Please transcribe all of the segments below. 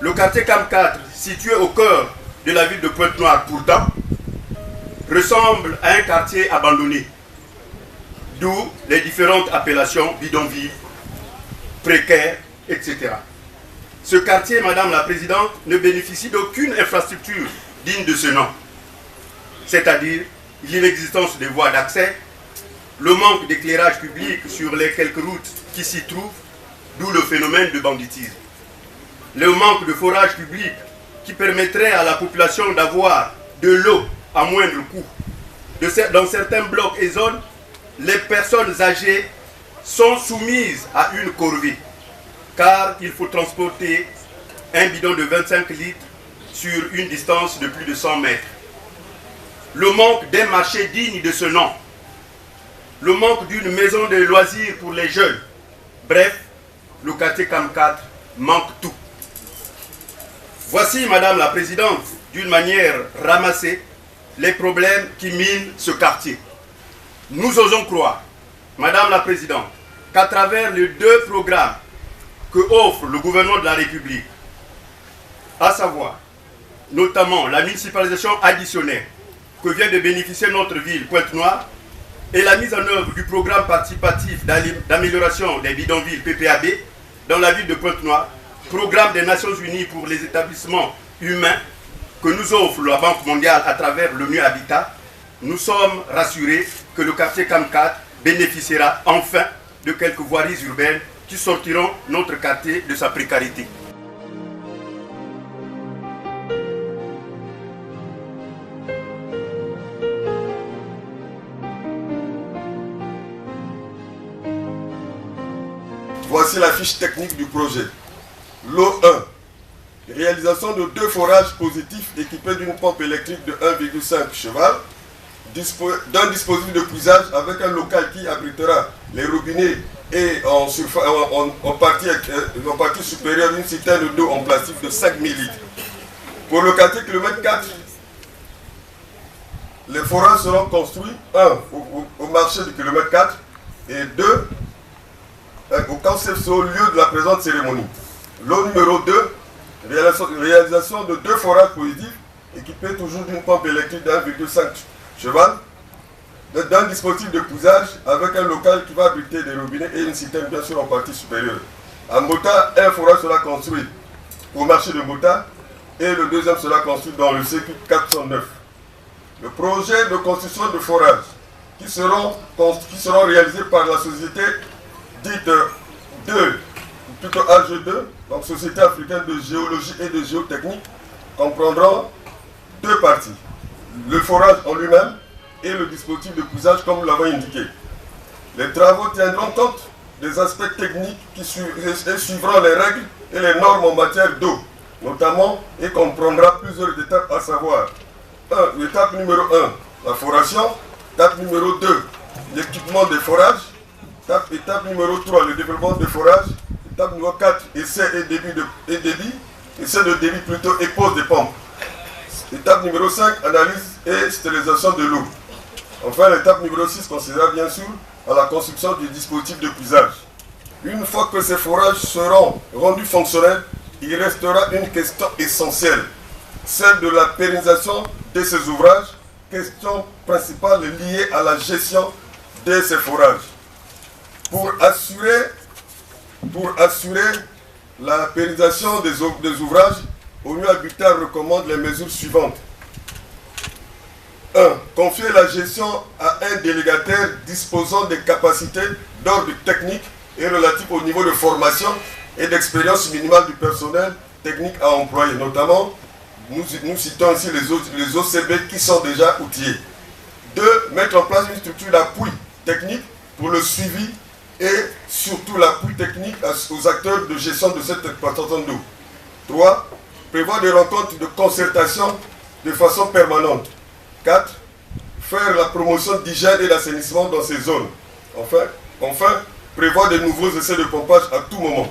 Le quartier CAM 4, situé au cœur de la ville de Pointe-Noire pourtant, ressemble à un quartier abandonné, d'où les différentes appellations bidonville, précaires, etc. Ce quartier, Madame la Présidente, ne bénéficie d'aucune infrastructure digne de ce nom, c'est-à-dire l'inexistence de voies d'accès, le manque d'éclairage public sur les quelques routes qui s'y trouvent, d'où le phénomène de banditisme. Le manque de forage public qui permettrait à la population d'avoir de l'eau à moindre coût. Dans certains blocs et zones, les personnes âgées sont soumises à une corvée, car il faut transporter un bidon de 25 litres sur une distance de plus de 100 mètres. Le manque d'un marché digne de ce nom, le manque d'une maison de loisirs pour les jeunes. Bref, le quartier CAM 4 manque tout. Voici, Madame la Présidente, d'une manière ramassée, les problèmes qui minent ce quartier. Nous osons croire, Madame la Présidente, qu'à travers les deux programmes que offre le gouvernement de la République, à savoir notamment la municipalisation additionnelle que vient de bénéficier notre ville, Pointe-Noire, et la mise en œuvre du programme participatif d'amélioration des bidonvilles PPAB dans la ville de Pointe-Noire, programme des Nations Unies pour les établissements humains que nous offre la Banque mondiale à travers l'ONU Habitat, nous sommes rassurés que le quartier CAM 4 bénéficiera enfin de quelques voiries urbaines qui sortiront notre quartier de sa précarité. Voici la fiche technique du projet. Lot 1. Réalisation de 2 forages positifs équipés d'une pompe électrique de 1,5 cheval, d'un dispositif de puisage avec un local qui abritera les robinets et en partie supérieure une citerne d'eau en plastique de 5000 litres. Pour le quartier km 4, les forages seront construits, 1 au marché du km 4 et 2 au camp CFCO, lieu de la présente cérémonie. Lot numéro 2, réalisation de 2 forages positifs équipés toujours d'une pompe électrique de 1,5 cheval, d'un dispositif de puisage avec un local qui va abriter des robinets et une citerne bien sûr en partie supérieure. À Mota, un forage sera construit au marché de Mota et le deuxième sera construit dans le circuit 409. Le projet de construction de forages qui seront réalisés par la société dite plutôt AG2, donc Société africaine de géologie et de géotechnique, comprendront 2 parties. Le forage en lui-même et le dispositif de puisage comme nous l'avons indiqué. Les travaux tiendront compte des aspects techniques et suivront les règles et les normes en matière d'eau, notamment, et comprendra plusieurs étapes à savoir. L'étape numéro 1, la foration. Étape numéro 2, l'équipement des forages. Étape numéro 3, le développement des forages. Étape numéro 4, essai et débit. Essai de débit plutôt et pose des pompes. Étape numéro 5, analyse et stérilisation de l'eau. Enfin, l'étape numéro 6 considérera bien sûr à la construction du dispositif de puisage. Une fois que ces forages seront rendus fonctionnels, il restera une question essentielle, celle de la pérennisation de ces ouvrages, question principale liée à la gestion de ces forages. Pour assurer la pérennisation des ouvrages, ONU Habitat recommande les mesures suivantes. 1. Confier la gestion à un délégataire disposant des capacités d'ordre technique et relatif au niveau de formation et d'expérience minimale du personnel technique à employer. Notamment, nous citons ici les OCB qui sont déjà outillés. 2. Mettre en place une structure d'appui technique pour le suivi et surtout l'appui technique aux acteurs de gestion de cette exploitation d'eau. 3. Prévoir des rencontres de concertation de façon permanente. 4. Faire la promotion d'hygiène et d'assainissement dans ces zones. Enfin, prévoir de nouveaux essais de pompage à tout moment.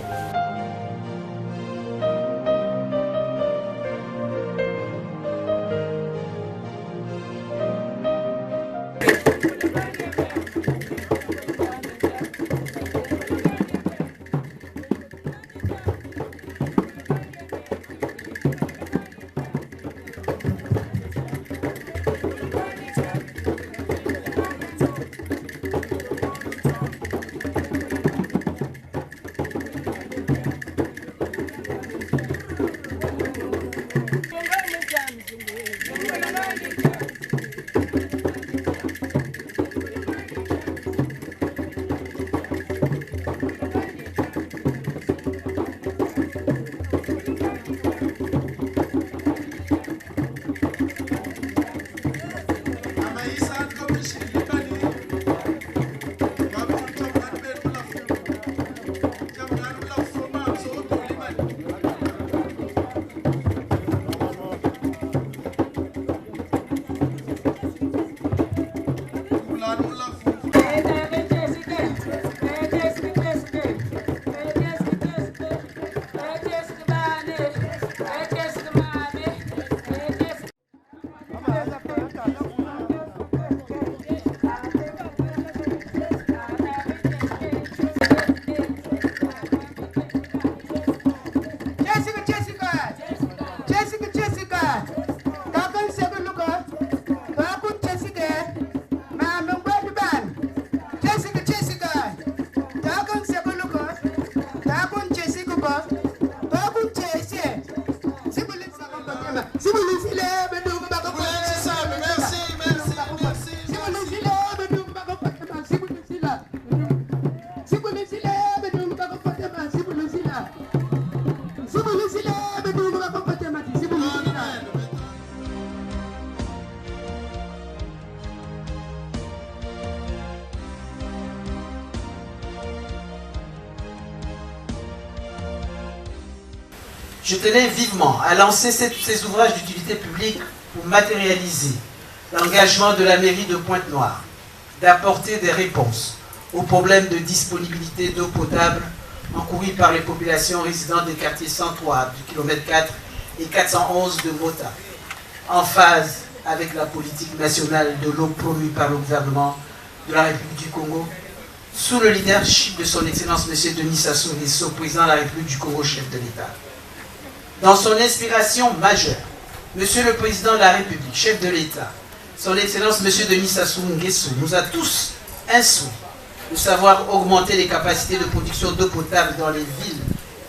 Je tenais vivement à lancer ces ouvrages d'utilité publique pour matérialiser l'engagement de la mairie de Pointe-Noire d'apporter des réponses aux problèmes de disponibilité d'eau potable encourus par les populations résidentes des quartiers 103 du kilomètre 4 et 411 de Mota, en phase avec la politique nationale de l'eau promue par le gouvernement de la République du Congo, sous le leadership de son Excellence M. Denis Sassou Nguesso, président de la République du Congo, chef de l'État. Dans son inspiration majeure, Monsieur le Président de la République, chef de l'État, son Excellence M. Denis Sassou Nguesso nous a tous instruits de savoir augmenter les capacités de production d'eau potable dans les villes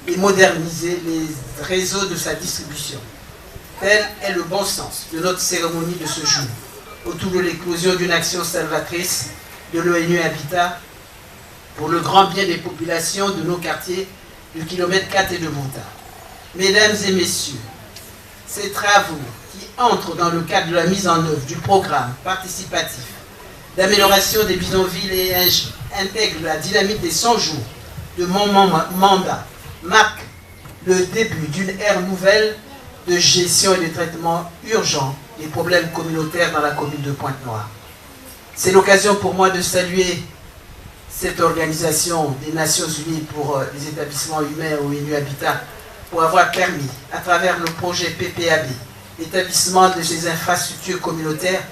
et moderniser les réseaux de sa distribution. Tel est le bon sens de notre cérémonie de ce jour, autour de l'éclosion d'une action salvatrice de l'ONU Habitat pour le grand bien des populations de nos quartiers du kilomètre 4 et de Mota. Mesdames et messieurs, ces travaux qui entrent dans le cadre de la mise en œuvre du programme participatif d'amélioration des bidonvilles et intègrent la dynamique des 100 jours de mon mandat marquent le début d'une ère nouvelle de gestion et de traitement urgent des problèmes communautaires dans la commune de Pointe-Noire. C'est l'occasion pour moi de saluer cette organisation des Nations Unies pour les établissements humains ONU Habitat pour avoir permis, à travers le projet PPAB, l'établissement de ces infrastructures communautaires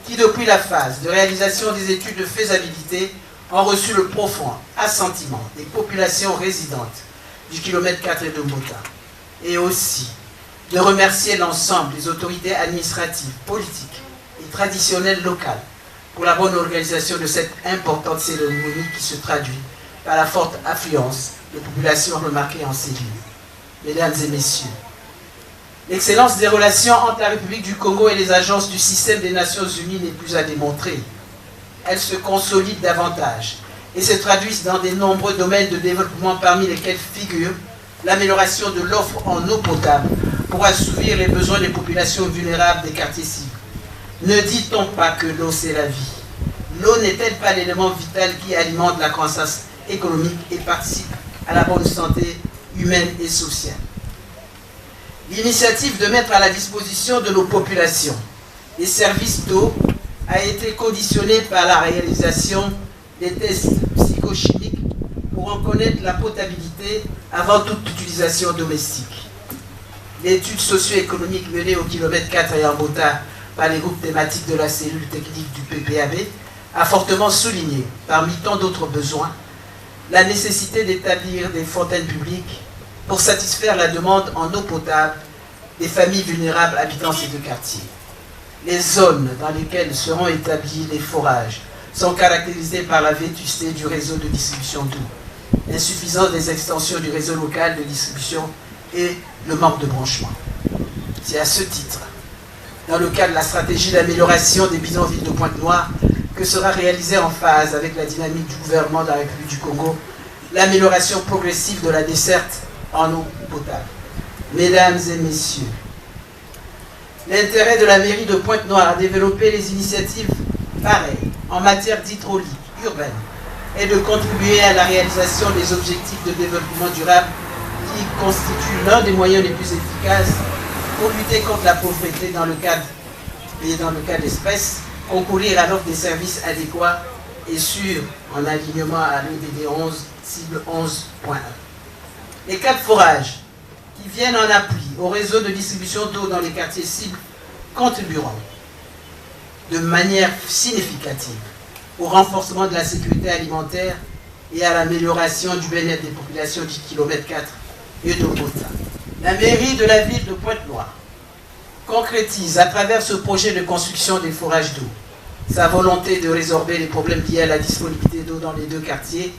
qui, depuis la phase de réalisation des études de faisabilité, ont reçu le profond assentiment des populations résidentes du kilomètre 4 et de Mbota, et aussi de remercier l'ensemble des autorités administratives, politiques et traditionnelles locales pour la bonne organisation de cette importante cérémonie qui se traduit par la forte affluence de populations remarquées en ces lieux. Mesdames et messieurs, l'excellence des relations entre la République du Congo et les agences du système des Nations Unies n'est plus à démontrer. Elles se consolident davantage et se traduisent dans de nombreux domaines de développement parmi lesquels figure l'amélioration de l'offre en eau potable pour assouvir les besoins des populations vulnérables des quartiers cibles. Ne dit-on pas que l'eau c'est la vie? L'eau n'est-elle pas l'élément vital qui alimente la croissance économique et participe à la bonne santé humaine et sociale? L'initiative de mettre à la disposition de nos populations des services d'eau a été conditionnée par la réalisation des tests psychochimiques pour en connaître la potabilité avant toute utilisation domestique. L'étude socio-économique menée au kilomètre 4 à Mbota par les groupes thématiques de la cellule technique du PPAB a fortement souligné, parmi tant d'autres besoins, la nécessité d'établir des fontaines publiques pour satisfaire la demande en eau potable des familles vulnérables habitant ces deux quartiers. Les zones dans lesquelles seront établis les forages sont caractérisées par la vétusté du réseau de distribution d'eau, l'insuffisance des extensions du réseau local de distribution et le manque de branchement. C'est à ce titre, dans le cadre de la stratégie d'amélioration des bidonvilles de Pointe-Noire, que sera réalisée en phase avec la dynamique du gouvernement de la République du Congo, l'amélioration progressive de la desserte en eau potable. Mesdames et messieurs, l'intérêt de la mairie de Pointe-Noire à développer les initiatives pareilles en matière d'hydraulique urbaine est de contribuer à la réalisation des objectifs de développement durable qui constituent l'un des moyens les plus efficaces pour lutter contre la pauvreté dans le cadre d'espèces, concourir à l'offre des services adéquats et sûrs en alignement à l'ODD 11, cible 11.1. Les 4 forages qui viennent en appui au réseau de distribution d'eau dans les quartiers cibles contribueront de manière significative au renforcement de la sécurité alimentaire et à l'amélioration du bien-être des populations du kilomètre 4 et de Mbota. La mairie de la ville de Pointe-Noire concrétise à travers ce projet de construction des forages d'eau sa volonté de résorber les problèmes liés à la disponibilité d'eau dans les deux quartiers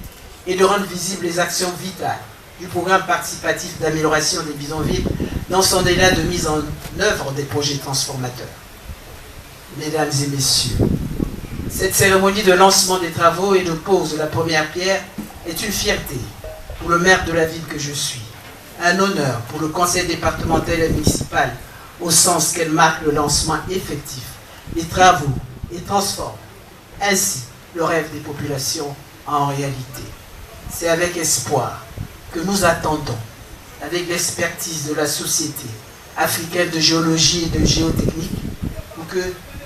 et de rendre visibles les actions vitales du programme participatif d'amélioration des bidonvilles dans son élan de mise en œuvre des projets transformateurs. Mesdames et messieurs, cette cérémonie de lancement des travaux et de pose de la première pierre est une fierté pour le maire de la ville que je suis, un honneur pour le conseil départemental et municipal au sens qu'elle marque le lancement effectif des travaux et transforme ainsi le rêve des populations en réalité. C'est avec espoir que nous attendons, avec l'expertise de la Société africaine de géologie et de géotechnique, pour que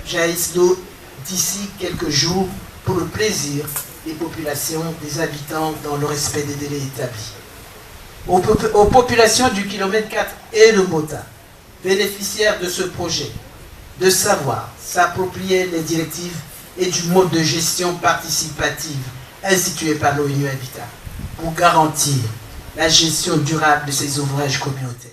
jaillisse l'eau d'ici quelques jours pour le plaisir des populations, des habitants, dans le respect des délais établis. Aux populations du kilomètre 4 et de Mbota, bénéficiaires de ce projet, de savoir s'approprier les directives et du mode de gestion participative institué par l'ONU Habitat pour garantir la gestion durable de ces ouvrages communautaires.